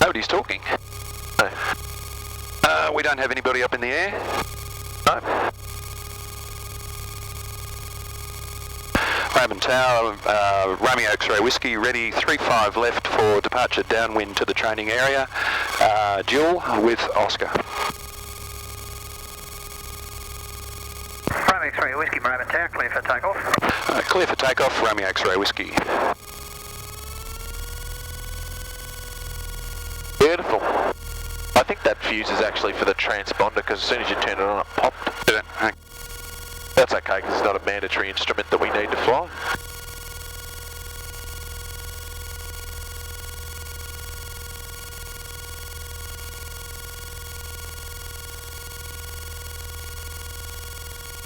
Nobody's talking. No. We don't have anybody up in the air. No. Moorabbin Tower, Romeo X-ray Whiskey, ready 35 left for departure downwind to the training area. Dual with Oscar. Romeo X-ray Whiskey, Moorabbin Tower, clear for takeoff. Clear for takeoff, Romeo X-ray Whiskey. Beautiful. I think that fuse is actually for the transponder because as soon as you turn it on, it popped. Did it? Okay. That's okay because it's not a mandatory instrument that we need to fly.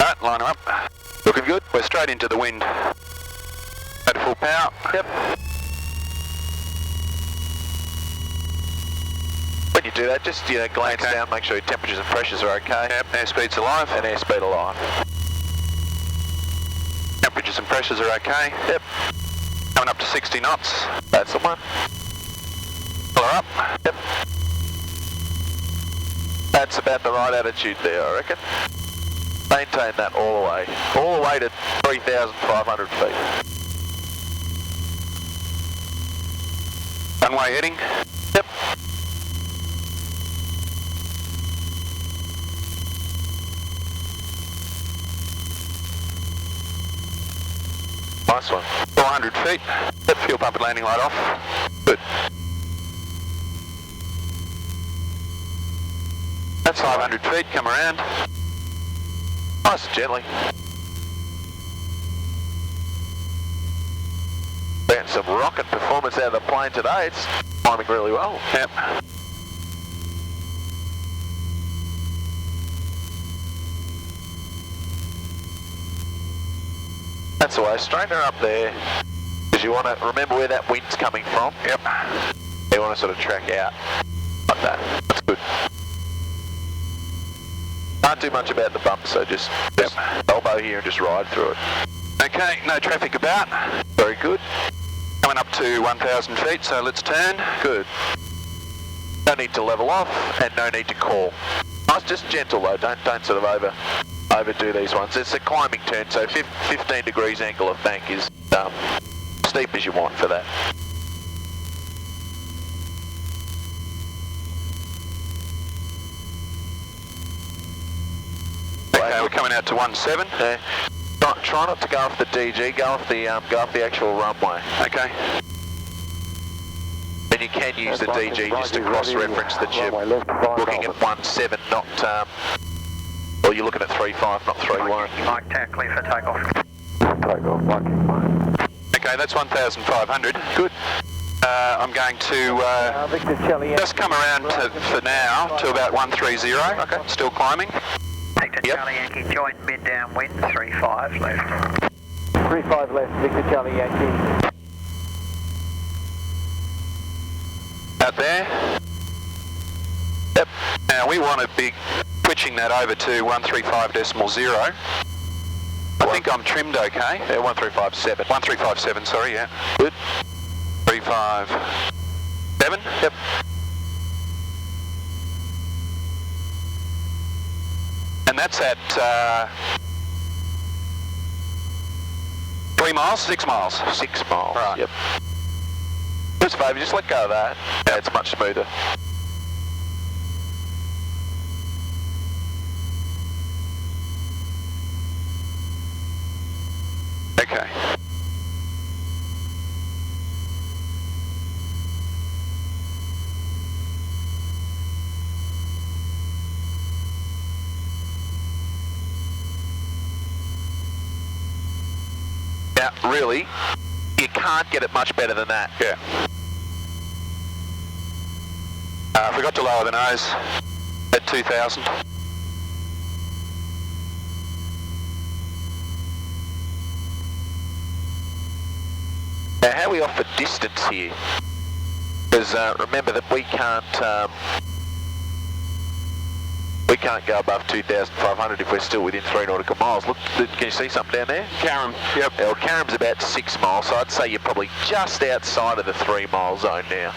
Alright, line her up. Looking good. We're straight into the wind. At full power. Yep. When you do that, just glance down, make sure your temperatures and pressures are okay. Yep, airspeed's alive. And airspeed alive. Temperatures and pressures are okay. Yep. Coming up to 60 knots. That's the one. Pull her up. Yep. That's about the right attitude there, I reckon. Maintain that all the way. All the way to 3,500 feet. Runway heading. Yep. Nice one. 400 feet. Yep, fuel pump and landing light off. Good. That's 500 feet, come around. Nice and gently. Getting some rocket performance out of the plane today. It's climbing really well. Yep. That's the way. Straighten her up there. Because you want to remember where that wind's coming from. Yep. You want to sort of track out like that. That's good. Can't do much about the bump, so just elbow here and just ride through it. Okay, no traffic about. Very good. Coming up to 1,000 feet, so let's turn. Good. No need to level off and no need to call. Nice, just gentle though. Don't sort of overdo these ones. It's a climbing turn, so 15 degrees angle of bank is steep as you want for that. Okay, we're coming out to 17. Try not to go off the DG. Go off the actual runway. Okay. And you can use the DG just to cross-reference that you're looking at 17, not or you're looking at 35, not 31. Mike Tower, clear for takeoff. Takeoff, Mike. Okay, that's 1,500. Good. I'm going to just come around for now to about 130. Okay. Still climbing. Victor Charlie Yankee, join mid downwind, 35 left. 35 left, Victor Charlie Yankee. Out there. Yep. Now we want to be twitching that over to 135.0. I think I'm trimmed okay. Yeah, 1357. 1357, sorry, yeah. Good. 357. Yep. And that's at 3 miles, 6 miles? 6 miles. Right. Yep. Just favour, just let go of that. Yeah, it's much smoother. Okay. Yeah, really, You can't get it much better than that. yeah. I forgot to lower the nose at 2,000. Now, how are we off for distance here? Because remember that we can't go above 2,500 if we're still within 3 nautical miles. Look, can you see something down there? Karam, yep. Well, Karam's about 6 miles, so I'd say you're probably just outside of the 3 mile zone now.